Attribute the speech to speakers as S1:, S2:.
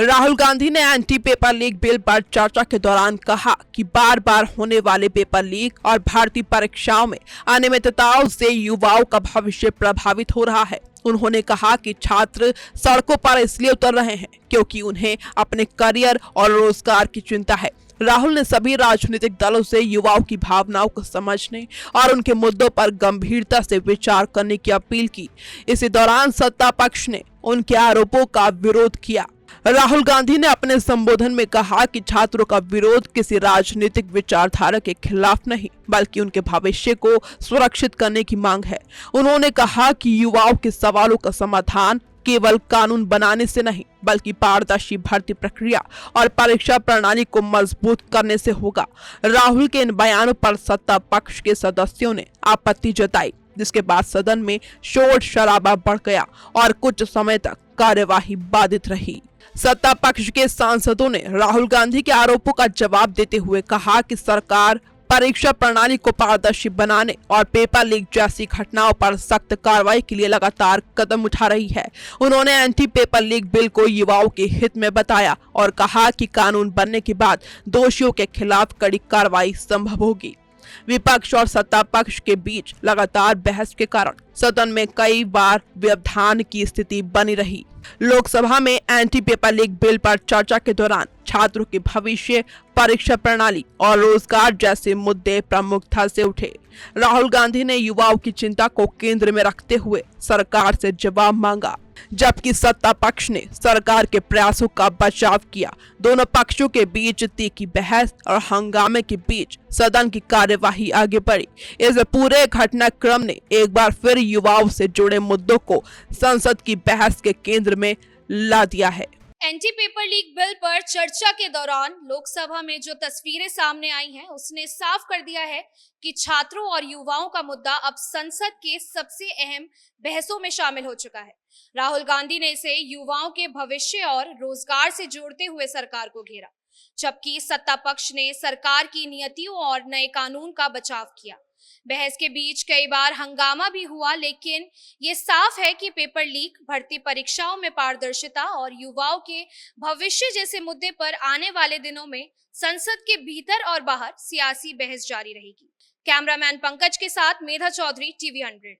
S1: राहुल गांधी ने anti paper leak bill पर चर्चा के दौरान कहा कि बार बार होने वाले पेपर लीक और भर्ती परीक्षाओं में अनियमितताओं से युवाओं का भविष्य प्रभावित हो रहा है। उन्होंने कहा कि छात्र सड़कों पर इसलिए उतर रहे हैं क्योंकि उन्हें अपने करियर और रोजगार की चिंता है। राहुल ने सभी राजनीतिक दलों से युवाओं की भावनाओं को समझने और उनके मुद्दों पर गंभीरता से विचार करने की अपील की। इसी दौरान सत्ता पक्ष ने उनके आरोपों का विरोध किया। राहुल गांधी ने अपने संबोधन में कहा कि छात्रों का विरोध किसी राजनीतिक विचारधारा के खिलाफ नहीं बल्कि उनके भविष्य को सुरक्षित करने की मांग है। उन्होंने कहा कि युवाओं के सवालों का समाधान केवल कानून बनाने से नहीं बल्कि पारदर्शी भर्ती प्रक्रिया और परीक्षा प्रणाली को मजबूत करने से होगा। राहुल के इन बयानों पर सत्ता पक्ष के सदस्यों ने आपत्ति जताई, जिसके बाद सदन में शोर शराबा बढ़ गया और कुछ समय तक कार्यवाही बाधित रही। सत्ता पक्ष के सांसदों ने राहुल गांधी के आरोपों का जवाब देते हुए कहा कि सरकार परीक्षा प्रणाली को पारदर्शी बनाने और पेपर लीक जैसी घटनाओं पर सख्त कार्रवाई के लिए लगातार कदम उठा रही है। उन्होंने एंटी पेपर लीक बिल को युवाओं के हित में बताया और कहा कि कानून बनने के बाद दोषियों के खिलाफ कड़ी कार्रवाई संभव होगी। विपक्ष और सत्ता पक्ष के बीच लगातार बहस के कारण सदन में कई बार व्यवधान की स्थिति बनी रही। लोकसभा में एंटी पेपर लीक बिल पर चर्चा के दौरान छात्रों के भविष्य, परीक्षा प्रणाली और रोजगार जैसे मुद्दे प्रमुखता से उठे। राहुल गांधी ने युवाओं की चिंता को केंद्र में रखते हुए सरकार से जवाब मांगा, जबकि सत्ता पक्ष ने सरकार के प्रयासों का बचाव किया। दोनों पक्षों के बीच तीखी बहस और हंगामे के बीच सदन की कार्यवाही आगे बढ़ी। इस पूरे घटनाक्रम ने एक बार फिर युवाओं से जुड़े मुद्दों को संसद की बहस के केंद्र में ला दिया है।
S2: एंटी पेपर लीक बिल पर चर्चा के दौरान लोकसभा में जो तस्वीरें सामने आई हैं, उसने साफ कर दिया है कि छात्रों और युवाओं का मुद्दा अब संसद के सबसे अहम बहसों में शामिल हो चुका है। राहुल गांधी ने इसे युवाओं के भविष्य और रोजगार से जोड़ते हुए सरकार को घेरा, जबकि सत्ता पक्ष ने सरकार की नीतियों और नए कानून का बचाव किया। बहस के बीच कई बार हंगामा भी हुआ, लेकिन ये साफ है कि पेपर लीक, भर्ती परीक्षाओं में पारदर्शिता और युवाओं के भविष्य जैसे मुद्दे पर आने वाले दिनों में संसद के भीतर और बाहर सियासी बहस जारी रहेगी। कैमरामैन पंकज के साथ मेधा चौधरी, टीवी 100।